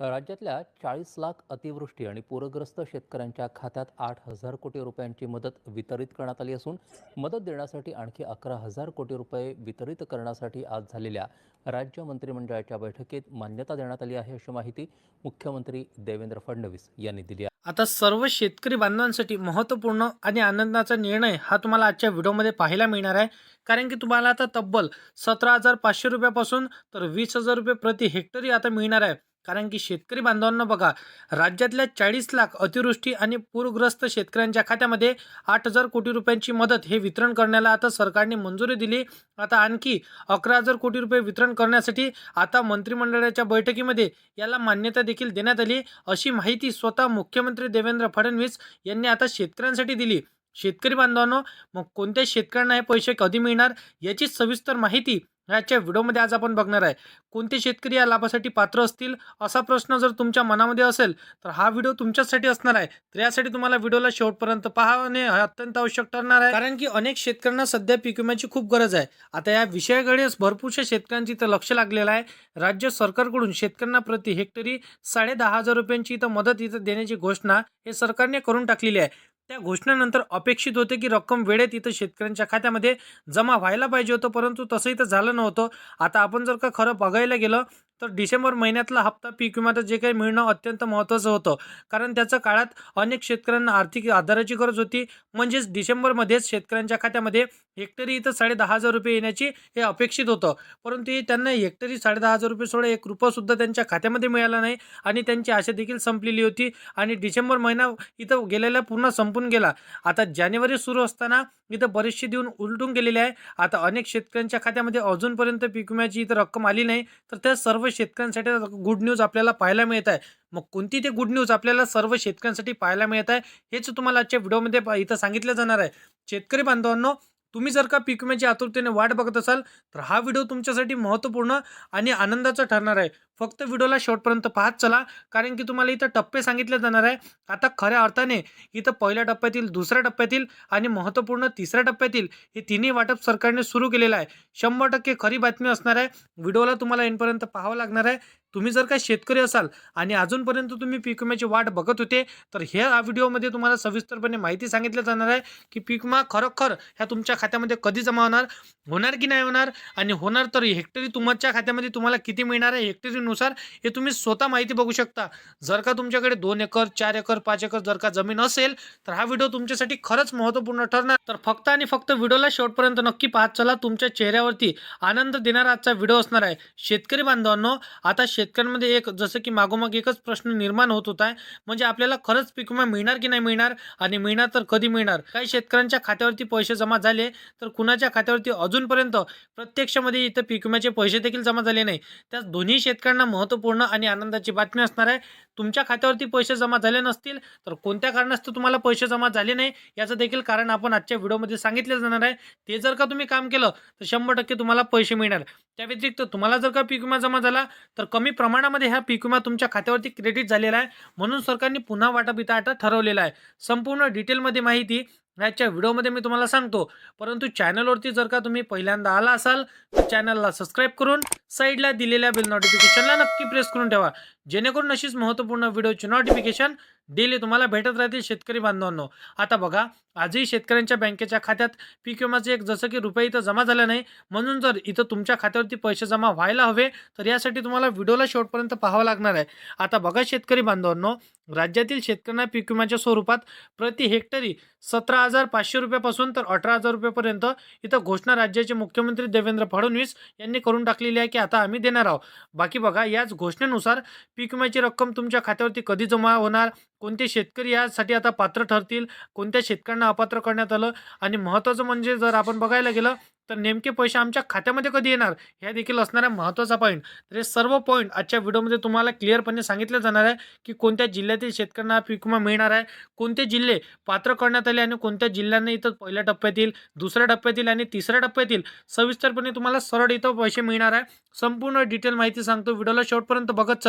राज्यातल्या 40 लाख अतिवृष्टी आणि पूरग्रस्त शेतकऱ्यांच्या खात्यात 8,000 कोटी रुपयांची मदत वितरित करण्यात आली असून मदत देण्यासाठी आणखी 11,000 कोटी रुपये वितरित करण्यासाठी आज झालेल्या राज्य मंत्रिमंडळाच्या बैठकीत मान्यता देण्यात आली आहे, अशी माहिती मुख्यमंत्री देवेंद्र फडणवीस यांनी दिली आहे. आता सर्व शेतकरी बांधवांसाठी महत्त्वपूर्ण आणि आनंदाचा निर्णय हा तुम्हाला आजच्या व्हिडिओमध्ये पाहायला मिळणार आहे. कारण की तुम्हाला आता तब्बल 17,500 रुपयापासून तर 20,000 रुपये प्रति हेक्टरी आता मिळणार आहे. कारण की शेतकरी बांधवांना बघा, राज्यातल्या 40 लाख अतिवृष्टी आणि पूरग्रस्त शेतकऱ्यांच्या खात्यामध्ये 8,000 कोटी रुपयांची मदत हे वितरण करण्याला आता सरकारने मंजुरी दिली. आता आणखी 11,000 कोटी रुपये वितरण करण्यासाठी आता मंत्रिमंडळाच्या बैठकीमध्ये याला मान्यता देखील देण्यात आली, अशी माहिती स्वतः मुख्यमंत्री देवेंद्र फडणवीस यांनी आता शेतकऱ्यांसाठी दिली. शेतकरी बांधवांनो, मग कोणत्या शेतकऱ्यांना हे पैसे कधी मिळणार याची सविस्तर माहिती याच्या व्हिडिओमध्ये आज आपण बघणार आहे. कोणते शेतकरी या लाभासाठी पात्र असतील असा प्रश्न जर तुमच्या मनामध्ये असेल तर हा व्हिडिओ तुमच्यासाठी असणार आहे. तर यासाठी तुम्हाला व्हिडिओला शेवटपर्यंत पाहणे अत्यंत आवश्यक ठरणार आहे. कारण की अनेक शेतकऱ्यांना सध्या पीक विम्याची खूप गरज आहे. आता या विषयाकडे भरपूरशा शेतकऱ्यांची इथं लक्ष लागलेलं आहे. राज्य सरकारकडून शेतकऱ्यांना प्रति हेक्टरी 10,500 रुपयांची इथं मदत इथं देण्याची घोषणा हे सरकारने करून टाकलेली आहे. त्या घोषणेनंतर अपेक्षित होते की रक्कम वेळेत इथं शेतकऱ्यांच्या खात्यामध्ये जमा व्हायला पाहिजे होतं, परंतु तसं इथं झालं नव्हतं. आता आपण जर का खरं बघायला गेलं तर डिसेंबर महिन्यातला हप्ता पीक विम्याचं जे काही मिळणं अत्यंत महत्त्वाचं होतं. कारण त्याच्या काळात अनेक शेतकऱ्यांना आर्थिक आधाराची गरज होती. म्हणजेच डिसेंबरमध्येच शेतकऱ्यांच्या खात्यामध्ये हेक्टरी इथं 10,500 रुपये येण्याची हे अपेक्षित होतं. परंतु त्यांना हेक्टरी 10,500 रुपये सोडा एक रुपयासुद्धा त्यांच्या खात्यामध्ये मिळाला नाही आणि त्यांची आशा देखील संपलेली होती आणि डिसेंबर महिना इथं गेलेला पूर्ण संपून गेला. आता जानेवारी सुरू असताना इथं बरेचसे देऊन उलटून गेलेले आहे. आता अनेक शेतकऱ्यांच्या खात्यामध्ये अजूनपर्यंत पीक विम्याची इथं रक्कम आली नाही. तर त्या सर्व शेतकऱ्यांसाठी गुड न्यूज आपल्याला पाहायला मिळत आहे. मग कोणती ते गुड न्यूज आपल्याला सर्व शेतकऱ्यांसाठी पाहायला मिळत आहे हेच तुम्हाला आजच्या व्हिडिओमध्ये इथं सांगितलं जाणार आहे. शेतकरी बांधवांनो, तुम्ही जर का पीक विम्याची आतुरतेने वाट बघत असाल तर हा व्हिडिओ तुमच्यासाठी महत्त्वपूर्ण आणि आनंदाचा ठरणार आहे. फक्त व्हिडिओला शेवटपर्यंत पाहत चला, कारण की तुम्हाला इथं टप्पे सांगितले जाणार आहे. आता खऱ्या अर्थाने इथं पहिल्या टप्प्यातील, दुसऱ्या टप्प्यातील आणि महत्त्वपूर्ण तिसऱ्या टप्प्यातील हे तिन्ही वाटप सरकारने सुरू केलेलं आहे. 100% खरी बातमी असणार आहे. व्हिडिओला तुम्हाला एंडपर्यंत पाहावं लागणार आहे. तुम्ही जर का शेतकरी असाल आणि अजूनपर्यंत तुम्ही पीक विम्याची वाट बघत होते तर ह्या व्हिडिओमध्ये तुम्हाला सविस्तरपणे माहिती सांगितली जाणार आहे की पीक विमा खरोखर ह्या तुमच्या खात्यामध्ये कधी जमा होणार, होणार की नाही होणार, आणि होणार तर हेक्टरी तुमच्या खात्यामध्ये तुम्हाला किती मिळणार आहे हेक्टरीनुसार हे तुम्ही स्वतः माहिती बघू शकता. जर का तुमच्याकडे 2 एकर, 4 एकर, 5 एकर जर का जमीन असेल तर हा व्हिडिओ तुमच्यासाठी खरंच महत्त्वपूर्ण ठरणार. तर फक्त आणि फक्त व्हिडिओला शेवटपर्यंत नक्की पाहत चला. तुमच्या चेहऱ्यावरती आनंद देणारा आजचा व्हिडिओ असणार आहे. शेतकरी बांधवांनो, आता शेतकऱ्यांमध्ये एक जसं की मागोमाग एकच प्रश्न निर्माण होत होता, म्हणजे आपल्याला खरंच पीक विमा मिळणार की नाही मिळणार आणि मिळणार तर कधी मिळणार. काही शेतकऱ्यांच्या खात्यावरती पैसे जमा झाले तर कुणाच्या खात्यावरती अजूनपर्यंत प्रत्यक्षामध्ये इथं पीक विम्याचे पैसे देखील जमा झाले नाही. त्या दोन्ही शेतकऱ्यांना महत्त्वपूर्ण आणि आनंदाची बातमी असणार आहे. तुमच्या खात्यावरती पैसे जमा झाले नसतील तर कोणत्या कारणास्तव तुम्हाला पैसे जमा झाले नाही याचं देखील कारण आपण आजच्या व्हिडिओमध्ये सांगितले जाणार आहे. ते जर का तुम्ही काम केलं तर 100% तुम्हाला पैसे मिळणार. त्या व्यतिरिक्त तुम्हाला जर का पीक विमा जमा झाला तर कमी प्रमाणामध्ये हा पीक विमा तुमच्या खात्यावरती क्रेडिट झालेला आहे, म्हणून सरकारने पुन्हा वाटप इथं आता ठरवलेलं आहे. संपूर्ण डिटेलमध्ये माहिती याच्या व्हिडिओमध्ये मी तुम्हाला सांगतो. परंतु चॅनलवरती जर का तुम्ही पहिल्यांदा आला असाल तर चॅनलला सबस्क्राईब करून साईडला दिलेल्या बेल नोटिफिकेशनला नक्की प्रेस करून ठेवा, जेणेकरून अशीच महत्त्वपूर्ण व्हिडिओची नोटिफिकेशन डेली तुम्हाला भेटत राहतील. शेतकरी बांधवांनो, आता बघा, आजही शेतकऱ्यांच्या बँकेच्या खात्यात पीक विमाचे एक जसं की रुपये इथं जमा झाला नाही, म्हणून जर इथं तुमच्या खात्यावरती पैसे जमा व्हायला हवे तर यासाठी तुम्हाला व्हिडिओला शेवटपर्यंत पाहावं लागणार आहे. आता बघा शेतकरी बांधवांनो, राज्यातील शेतकऱ्यांना पीक विम्याच्या स्वरूपात प्रति हेक्टरी 17,500 रुपयापासून तर 18,000 रुपयेपर्यंत इथं घोषणा राज्याचे मुख्यमंत्री देवेंद्र फडणवीस यांनी करून टाकलेली आहे की आता आम्ही देणार आहोत. बाकी बघा, याच घोषणेनुसार पीक विम्याची रक्कम तुमच्या खात्यावरती कधी जमा होणार, कोणते शेतकरी यासाठी आता पात्र ठरतील, कोणत्या शेतकऱ्यांना अपात्र करण्यात आलं, आणि महत्त्वाचं म्हणजे जर आपण बघायला गेलं तर नेमके पैसे आमच्या खात्यामध्ये कधी येणार ह्या देखील असणारा महत्त्वाचा पॉईंट. तर हे सर्व पॉईंट आजच्या व्हिडिओमध्ये तुम्हाला क्लिअरपणे सांगितलं जाणार आहे की कोणत्या जिल्ह्यातील शेतकऱ्यांना पीक विमा मिळणार आहे, कोणते जिल्हे पात्र करण्यात आले आणि कोणत्या जिल्ह्यांना इथं पहिल्या टप्प्यातील, दुसऱ्या टप्प्यातील आणि तिसऱ्या टप्प्यातील सविस्तरपणे तुम्हाला सरळ इथं पैसे मिळणार आहे. संपूर्ण डिटेल माहिती सांगतो, व्हिडिओला शेवटपर्यंत बघत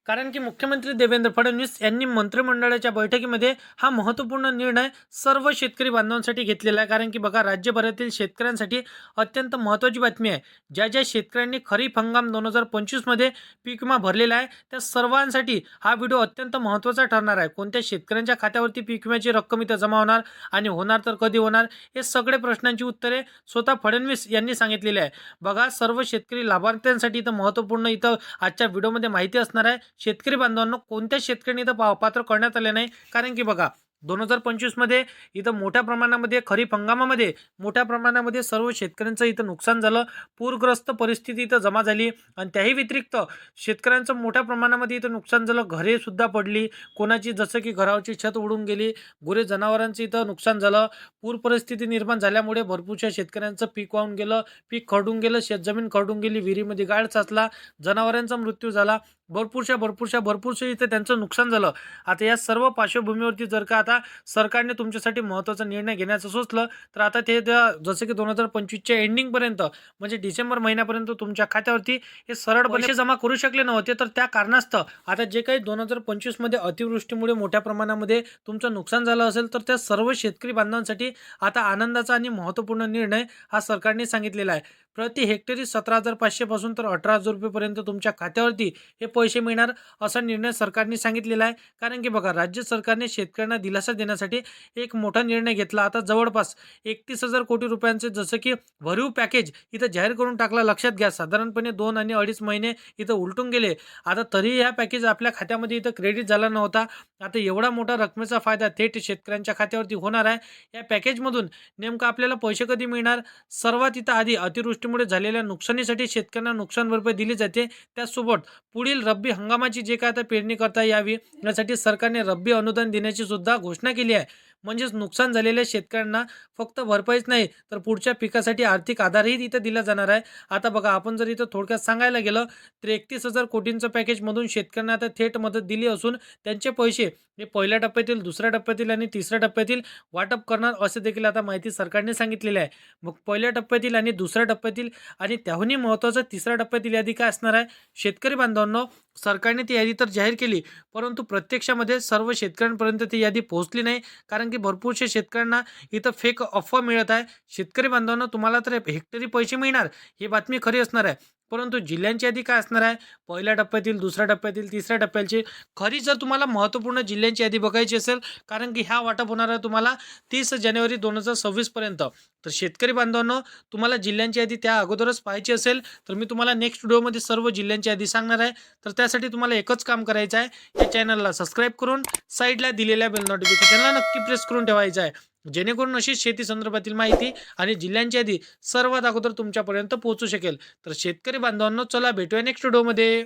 कारण की मुख्यमंत्री देवेंद्र फडणवीस यांनी मंत्रिमंडळाच्या बैठकीमध्ये हा महत्त्वपूर्ण निर्णय सर्व शेतकरी बांधवांसाठी घेतलेला आहे. कारण की बघा, राज्यभरातील शेतकऱ्यांसाठी अत्यंत महत्त्वाची बातमी आहे. ज्या ज्या शेतकऱ्यांनी खरीप हंगाम 2025 मध्ये पीक विमा भरलेला आहे त्या सर्वांसाठी हा व्हिडिओ अत्यंत महत्त्वाचा ठरणार आहे. कोणत्या शेतकऱ्यांच्या खात्यावरती पीक विम्याची रक्कम इथं जमा होणार आणि होणार तर कधी होणार, हे सगळे प्रश्नांची उत्तरे स्वतः फडणवीस यांनी सांगितलेली आहे. बघा, सर्व शेतकरी लाभार्थ्यांसाठी इथं महत्त्वपूर्ण इथं आजच्या व्हिडिओमध्ये माहिती असणार आहे. शेतकरी बांधवांनो, कोणत्या शेतकऱ्यांनी इथं पात्र करण्यात आले नाही. कारण की बघा, 2025 मध्ये इथं मोठ्या प्रमाणामध्ये खरीप हंगामामध्ये मोठ्या प्रमाणामध्ये सर्व शेतकऱ्यांचं इथं नुकसान झालं. पूरग्रस्त परिस्थिती इथं जमा झाली आणि त्याही व्यतिरिक्त शेतकऱ्यांचं मोठ्या प्रमाणामध्ये इथं नुकसान झालं. घरे सुद्धा पडली, कोणाची जसं की घरावरची छत उडून गेली, गुरे जनावरांचं इथं नुकसान झालं. पूर परिस्थिती निर्माण झाल्यामुळे भरपूरशा शेतकऱ्यांचं पीक वाहून गेलं, पीक खरडून गेलं, शेतजमीन खरडून गेली, विहिरीमध्ये गाळ साचला, जनावरांचा मृत्यू झाला, भरपूरशे इथे त्यांचं नुकसान झालं. आता या सर्व पार्श्वभूमीवरती जर का आता सरकारने तुमच्यासाठी महत्त्वाचा निर्णय घेण्याचं सुचलं तर आता ते जसं की 2025च्या एंडिंगपर्यंत म्हणजे डिसेंबर महिन्यापर्यंत तुमच्या खात्यावरती हे सरळ पैसे जमा करू शकले नव्हते. तर त्या कारणास्तव आता जे काही 2025 मध्ये अतिवृष्टीमुळे मोठ्या प्रमाणामध्ये तुमचं नुकसान झालं असेल तर त्या सर्व शेतकरी बांधवांसाठी आता आनंदाचा आणि महत्त्वपूर्ण निर्णय हा सरकारने सांगितलेला आहे. प्रति हेक्टरी 17,500 पासून तर 18,000 रुपयेपर्यंत तुमच्या खात्यावरती हे पैसे मिळणार असा निर्णय सरकारने सांगितलेला आहे. कारण की बघा, राज्य सरकारने शेतकऱ्यांना दिलासा देण्यासाठी एक मोठा निर्णय घेतला. आता जवळपास 31,000 कोटी रुपयांचे जसं की भरीव पॅकेज इथं जाहीर करून टाकला. लक्षात घ्या, साधारणपणे 2 आणि 2.5 महिने इथं उलटून गेले. आता तरीही हा पॅकेज आपल्या खात्यामध्ये इथं क्रेडिट झाला नव्हता. आता एवढा मोठा रकमेचा फायदा थेट शेतकऱ्यांच्या खात्यावरती होणार आहे. या पॅकेजमधून नेमकं आपल्याला पैसे कधी मिळणार? सर्वात इथं आधी अतिवृष्टीमुळे झालेल्या नुकसानीसाठी शेतकऱ्यांना नुकसान भरपाई दिली जाते. त्यासोबत पुढील रब्बी हंगामाची जे काय आता पेरणी करता यावी यासाठी सरकारने रब्बी अनुदान देण्याची सुद्धा घोषणा केली आहे. म्हणजेच नुकसान झालेल्या शेतकऱ्यांना फक्त भरपाईच नाही तर पुढच्या पिकासाठी आर्थिक आधारही इथं दिला जाणार आहे. आता बघा, आपण जर इथं थोडक्यात सांगायला गेलं तर 31,000 कोटींचं पॅकेजमधून शेतकऱ्यांना आता थेट मदत दिली असून त्यांचे पैसे हे पहिल्या टप्प्यातील, दुसऱ्या टप्प्यातील आणि तिसऱ्या टप्प्यातील वाटप करणार असे देखील आता माहिती सरकारने सांगितलेली आहे. मग पहिल्या टप्प्यातील आणि दुसऱ्या टप्प्यातील आणि त्याहूनही महत्त्वाचं तिसऱ्या टप्प्यातील यादी काय असणार आहे? शेतकरी बांधवांनो, सरकारने ती यादी तर जाहीर केली, परंतु प्रत्यक्षामध्ये सर्व शेतकऱ्यांपर्यंत ती यादी पोहोचली नाही. कारण की भरपूरशा शेतकऱ्यांना इथं फेक अफवा मिळत आहे. शेतकरी बांधवांनो, तुम्हाला तर हेक्टरी पैसे मिळणार ही बातमी खरी असणार आहे, परंतु जिल्ह्यांची यादी काय असणार आहे? पहिल्या टप्प्यातील, दुसऱ्या टप्प्यातील, तिसऱ्या टप्प्याची खरी जर तुम्हाला महत्त्वपूर्ण जिल्ह्यांची यादी बघायची असेल, कारण की ह्या वाटप होणार आहे तुम्हाला 30 जानेवारी 2026 पर्यंत. तर शेतकरी बांधवांनो, तुम्हाला जिल्ह्यांची यादी त्या अगोदरच पाहायची असेल तर मी तुम्हाला नेक्स्ट व्हिडिओमध्ये सर्व जिल्ह्यांची यादी सांगणार आहे. तर त्यासाठी तुम्हाला एकच काम करायचं आहे, या चॅनलला सबस्क्राईब करून साईडला दिलेल्या बेल नोटिफिकेशनला नक्की प्रेस करून ठेवायचं आहे, जेणेकरून अशी शेती संदर्भातील माहिती आणि जिल्ह्यांची यादी सर्वात अगोदर तुमच्यापर्यंत पोहोचू शकेल. तर शेतकरी बांधवांनो, चला भेटूया नेक्स्ट व्हिडिओमध्ये.